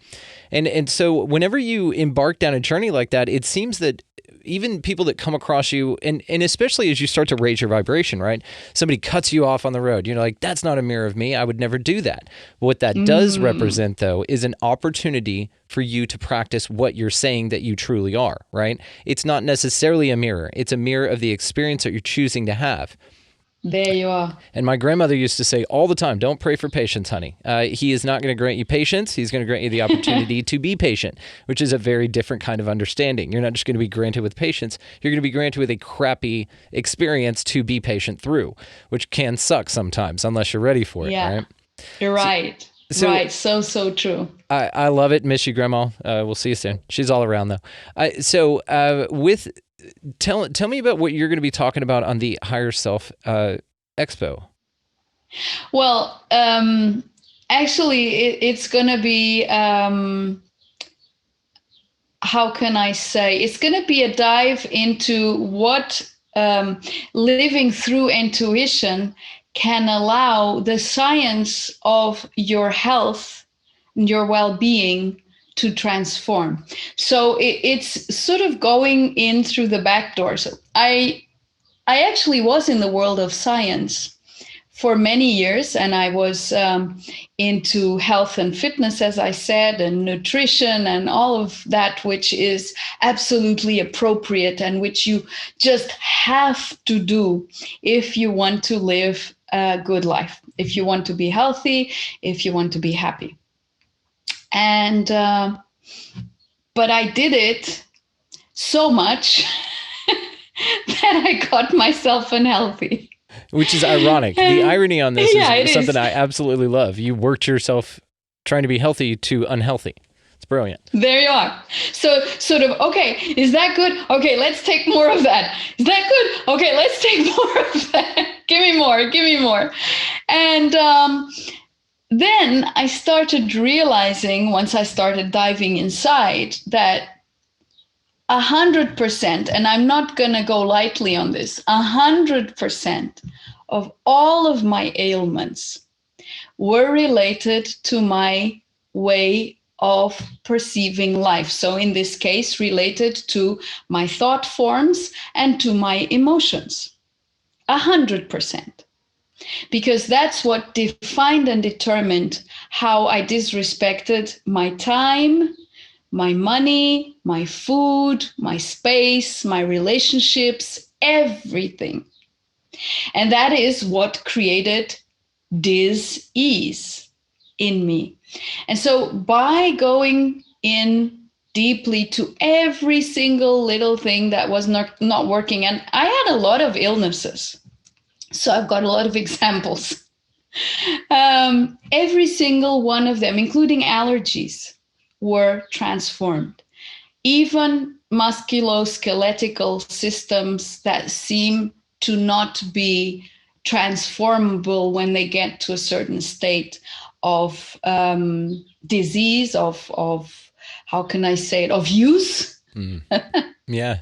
And so whenever you embark down a journey like that, it seems that even people that come across you, and especially as you start to raise your vibration, right? Somebody cuts you off on the road. You're like, that's not a mirror of me. I would never do that. But what that does represent, though, is an opportunity for you to practice what you're saying that you truly are, right? It's not necessarily a mirror. It's a mirror of the experience that you're choosing to have. There you are. And my grandmother used to say all the time, don't pray for patience, honey. He is not going to grant you patience. He's going to grant you the opportunity to be patient, which is a very different kind of understanding. You're not just going to be granted with patience. You're going to be granted with a crappy experience to be patient through, which can suck sometimes unless you're ready for it, right? You're right. Right. So true. I love it. Miss you, Grandma. We'll see you soon. She's all around, though. Tell me about what you're going to be talking about on the Higher Self Expo. Well, actually, it's going to be, how can I say? It's going to be a dive into what living through intuition can allow the science of your health and your well-being to transform. So it's sort of going in through the back door. So I actually was in the world of science for many years, and I was into health and fitness, as I said, and nutrition and all of that, which is absolutely appropriate and which you just have to do if you want to live a good life, if you want to be healthy, if you want to be happy. And, but I did it so much that I got myself unhealthy. Which is ironic. The irony on this is something is. I absolutely love. You worked yourself trying to be healthy to unhealthy. It's brilliant. There you are. So sort of, okay, is that good? Okay, let's take more of that. Is that good? Okay, let's take more of that. Give me more. And then I started realizing, once I started diving inside, that 100%, and I'm not going to go lightly on this, 100% of all of my ailments were related to my way of perceiving life. So in this case, related to my thought forms and to my emotions. 100%. because that's what defined and determined how I disrespected my time, my money, my food, my space, my relationships, everything. And that is what created dis-ease in me. And so by going in deeply to every single little thing that was not working, and I had a lot of illnesses, so I've got a lot of examples. Every single one of them, including allergies, were transformed. Even musculoskeletal systems that seem to not be transformable when they get to a certain state of disease, of how can I say it, of use. Yeah.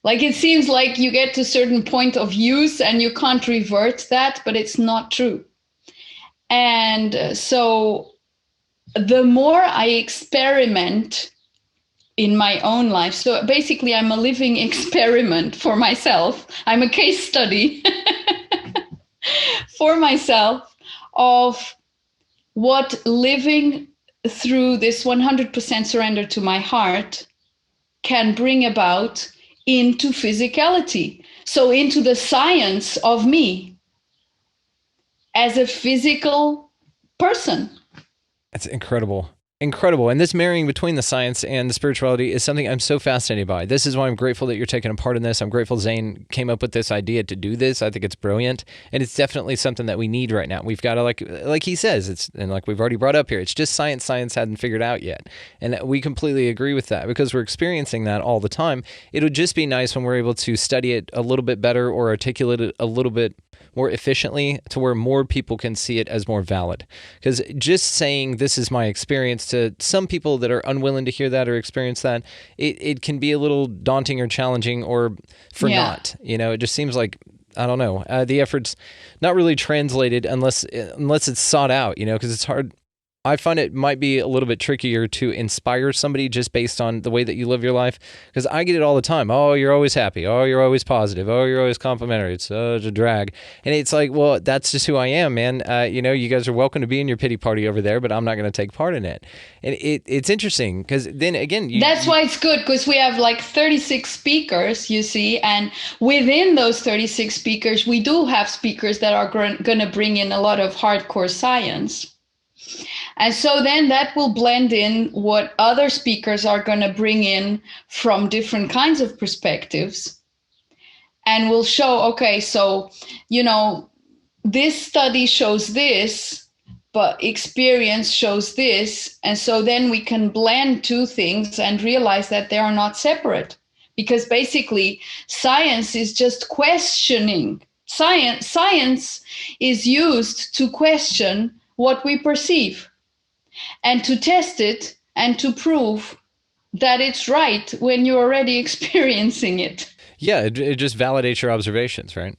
Like it seems like you get to a certain point of use and you can't revert that, but it's not true. And so the more I experiment in my own life, so basically I'm a living experiment for myself. I'm a case study for myself of what living through this 100% surrender to my heart can bring about into physicality. So into the science of me as a physical person. That's incredible. Incredible. And this marrying between the science and the spirituality is something I'm so fascinated by. This is why I'm grateful that you're taking a part in this. I'm grateful Zane came up with this idea to do this. I think it's brilliant. And it's definitely something that we need right now. We've got to, like he says, and like we've already brought up here, it's just science hadn't figured out yet. And we completely agree with that because we're experiencing that all the time. It would just be nice when we're able to study it a little bit better or articulate it a little bit more efficiently to where more people can see it as more valid. Because just saying this is my experience to some people that are unwilling to hear that or experience that, it can be a little daunting or challenging or for naught. You know, it just seems like, I don't know, the effort's not really translated unless it's sought out, you know, because it's hard. I find it might be a little bit trickier to inspire somebody just based on the way that you live your life, because I get it all the time. Oh, you're always happy. Oh, you're always positive. Oh, you're always complimentary. It's such a drag. And it's like, well, that's just who I am, man. You know, you guys are welcome to be in your pity party over there, but I'm not going to take part in it. And it's interesting because then again, that's why it's good, because we have like 36 speakers, you see, and within those 36 speakers, we do have speakers that are going to bring in a lot of hardcore science. And so then that will blend in what other speakers are going to bring in from different kinds of perspectives. And we'll show, okay, so, you know, this study shows this, but experience shows this. And so then we can blend two things and realize that they are not separate. Because basically science is just questioning. Science is used to question what we perceive and to test it and to prove that it's right when you're already experiencing it. Yeah, it just validates your observations, right?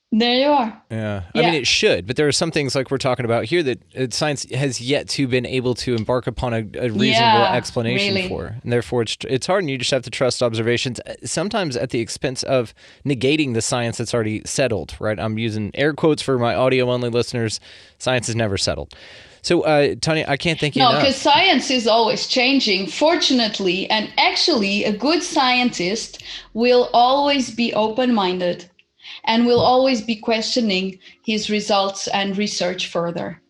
There you are. Yeah. I mean, it should, but there are some things like we're talking about here that science has yet to been able to embark upon a reasonable explanation for. And therefore, it's hard, and you just have to trust observations, sometimes at the expense of negating the science that's already settled, right? I'm using air quotes for my audio-only listeners. Science is never settled. So, Tania, I can't thank you enough. No, because science is always changing, fortunately. And actually, a good scientist will always be open-minded and will always be questioning his results and research further.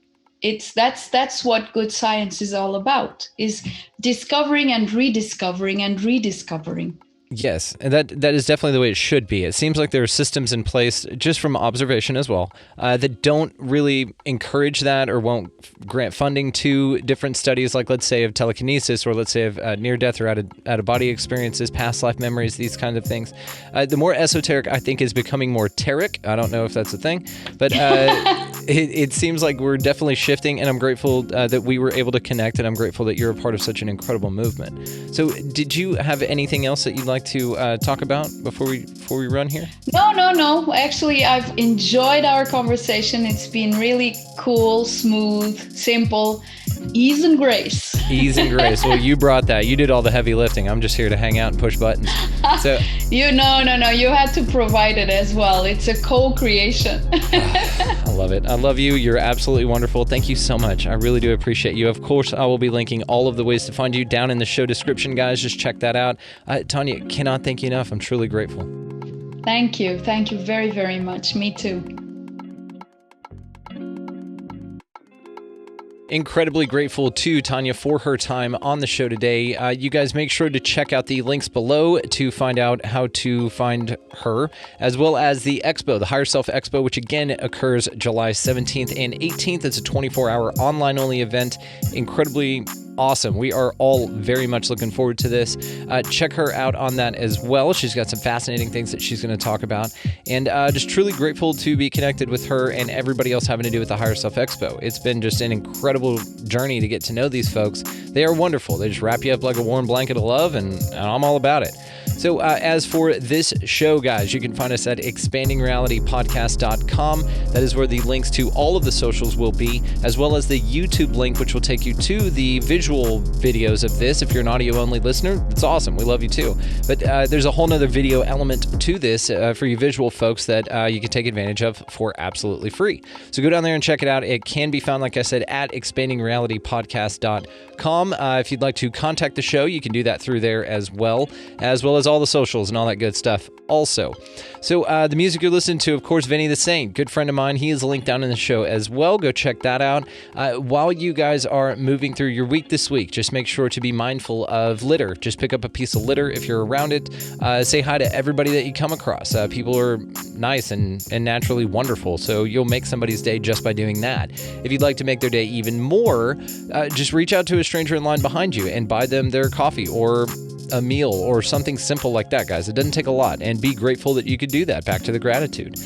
That's what good science is all about, is discovering and rediscovering and rediscovering. Yes, and that is definitely the way it should be. It seems like there are systems in place, just from observation as well, that don't really encourage that or won't grant funding to different studies, like let's say of telekinesis, or let's say of near-death or out-of-body experiences, past life memories, these kinds of things. The more esoteric, I think, is becoming more teric. I don't know if that's a thing, but it seems like we're definitely shifting, and I'm grateful that we were able to connect, and I'm grateful that you're a part of such an incredible movement. So did you have anything else that you'd like to talk about before we run here? No. Actually, I've enjoyed our conversation. It's been really cool, smooth, simple, ease and grace. Ease and grace. Well, you brought that. You did all the heavy lifting. I'm just here to hang out and push buttons. So No. You had to provide it as well. It's a co-creation. I love it. I love you. You're absolutely wonderful. Thank you so much. I really do appreciate you. Of course, I will be linking all of the ways to find you down in the show description, guys. Just check that out. Tania, cannot thank you enough. I'm truly grateful. Thank you. Thank you very, very much. Me too. Incredibly grateful to Tania for her time on the show today. You guys make sure to check out the links below to find out how to find her, as well as the expo, the Higher Self Expo, which again occurs July 17th and 18th. It's a 24-hour online-only event. Incredibly awesome. We are all very much looking forward to this. Check her out on that as well. She's got some fascinating things that she's going to talk about. And just truly grateful to be connected with her and everybody else having to do with the Higher Self Expo. It's been just an incredible journey to get to know these folks. They are wonderful. They just wrap you up like a warm blanket of love, and I'm all about it. So as for this show, guys, you can find us at expandingrealitypodcast.com. That is where the links to all of the socials will be, as well as the YouTube link, which will take you to the visual videos of this. If you're an audio-only listener, that's awesome. We love you too. But there's a whole nother video element to this for you visual folks that you can take advantage of for absolutely free. So go down there and check it out. It can be found, like I said, at expandingrealitypodcast.com. If you'd like to contact the show, you can do that through there as well as all the socials and all that good stuff also. So the music you're listening to, of course, Vinny the Saint, good friend of mine. He is linked down in the show as well. Go check that out. While you guys are moving through your week this week, just make sure to be mindful of litter. Just pick up a piece of litter if you're around it. Say hi to everybody that you come across. People are nice and naturally wonderful, so you'll make somebody's day just by doing that. If you'd like to make their day even more, just reach out to a stranger in line behind you and buy them their coffee or a meal or something simple like that, guys. It doesn't take a lot, and be grateful that you could do that. Back to the gratitude.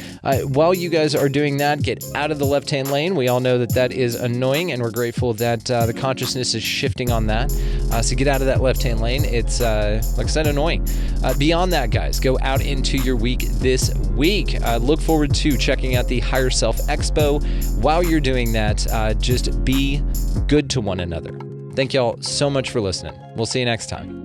While you guys are doing that, get out of the left-hand lane. We all know that that is annoying, and we're grateful that the consciousness is shifting on that. So get out of that left-hand lane. It's, like I said, annoying. Beyond that, guys, go out into your week this week. Look forward to checking out the Higher Self Expo. While you're doing that, just be good to one another. Thank y'all so much for listening. We'll see you next time.